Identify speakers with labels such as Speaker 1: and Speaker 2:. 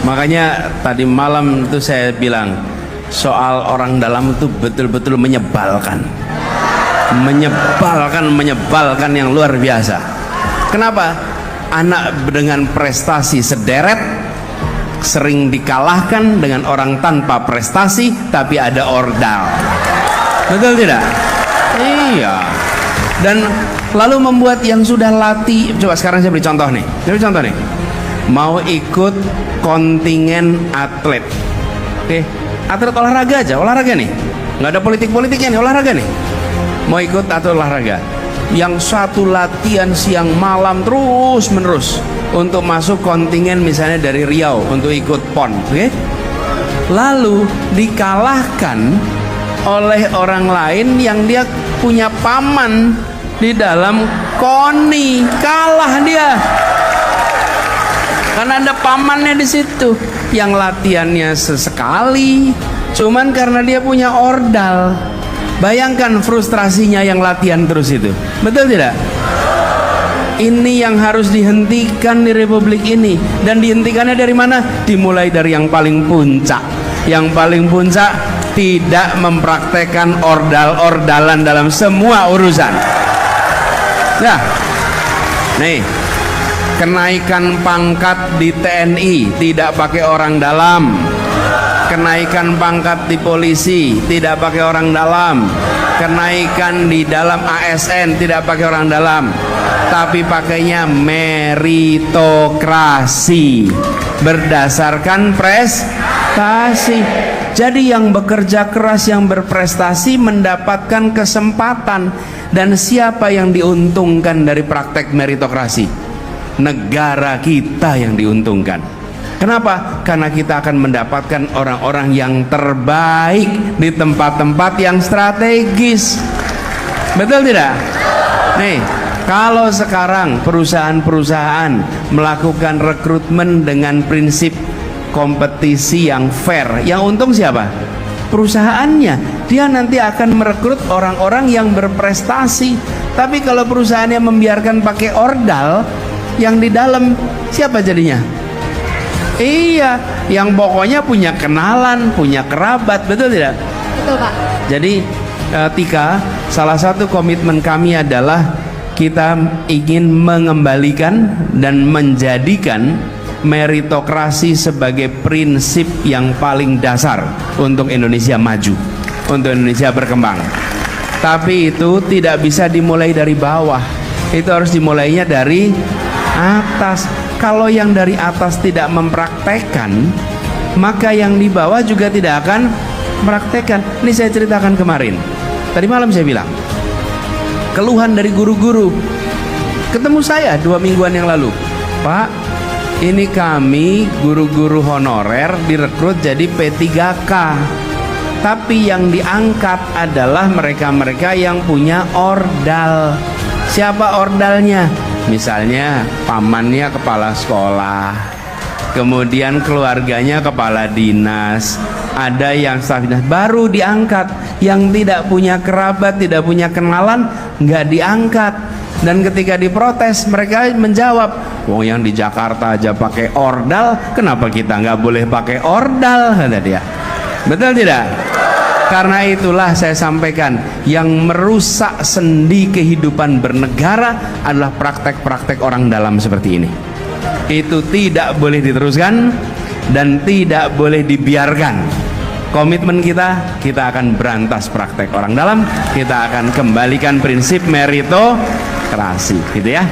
Speaker 1: Makanya tadi malam itu saya bilang soal orang dalam itu betul-betul menyebalkan, menyebalkan yang luar biasa. Kenapa? Anak dengan prestasi sederet sering dikalahkan dengan orang tanpa prestasi tapi ada ordal. Betul tidak? Iya. Dan lalu membuat yang sudah latih. Coba sekarang saya beri contoh nih. Mau ikut kontingen atlet. Oke, atlet olahraga aja, olahraga nih. Nggak ada politik-politiknya nih, olahraga nih. Mau ikut atlet olahraga. Yang satu latihan siang malam terus menerus untuk masuk kontingen misalnya dari Riau untuk ikut PON, oke? Lalu dikalahkan oleh orang lain yang dia punya paman di dalam KONI, kalah dia karena ada pamannya di situ yang latihannya sesekali, cuman karena dia punya ordal. Bayangkan frustrasinya yang latihan terus itu. Betul tidak? Ini yang harus dihentikan di republik ini. Dan dihentikannya dari mana? Dimulai dari yang paling puncak. Yang paling puncak tidak mempraktekkan ordal-ordalan dalam semua urusan. Nah, nih, kenaikan pangkat di TNI tidak pakai orang dalam. Kenaikan pangkat di polisi tidak pakai orang dalam. Kenaikan di dalam ASN tidak pakai orang dalam, tapi pakainya meritokrasi berdasarkan prestasi. Jadi yang bekerja keras, yang berprestasi mendapatkan kesempatan. Dan siapa yang diuntungkan dari praktek meritokrasi? Negara kita yang diuntungkan. Kenapa? Karena kita akan mendapatkan orang-orang yang terbaik di tempat-tempat yang strategis. Betul tidak? Nih, kalau sekarang perusahaan-perusahaan melakukan rekrutmen dengan prinsip kompetisi yang fair, yang untung siapa? Perusahaannya. Dia nanti akan merekrut orang-orang yang berprestasi. Tapi kalau perusahaannya membiarkan pakai ordal, yang di dalam siapa jadinya? Iya, yang pokoknya punya kenalan, punya kerabat, betul tidak?
Speaker 2: Betul, Pak.
Speaker 1: Jadi Tika, salah satu komitmen kami adalah kita ingin mengembalikan dan menjadikan meritokrasi sebagai prinsip yang paling dasar untuk Indonesia maju, untuk Indonesia berkembang. Tapi itu tidak bisa dimulai dari bawah, itu harus dimulainya dari atas. Kalau yang dari atas tidak mempraktekkan, maka yang di bawah juga tidak akan mempraktekkan. Ini saya ceritakan kemarin. Tadi malam saya bilang, keluhan dari guru-guru ketemu saya 2 mingguan yang lalu. Pak, ini kami guru-guru honorer direkrut jadi P3K. Tapi yang diangkat adalah mereka-mereka yang punya ordal. Siapa ordalnya? Misalnya pamannya kepala sekolah, kemudian keluarganya kepala dinas, ada yang staf dinas, baru diangkat. Yang tidak punya kerabat, tidak punya kenalan, nggak diangkat. Dan ketika diprotes, mereka menjawab, "Wong yang di Jakarta aja pakai ordal, kenapa kita nggak boleh pakai ordal?" kata dia. Betul tidak? Karena itulah saya sampaikan, yang merusak sendi kehidupan bernegara adalah praktek-praktek orang dalam seperti ini. Itu tidak boleh diteruskan dan tidak boleh dibiarkan. Komitmen kita akan berantas praktek orang dalam, kita akan kembalikan prinsip meritokrasi, gitu ya.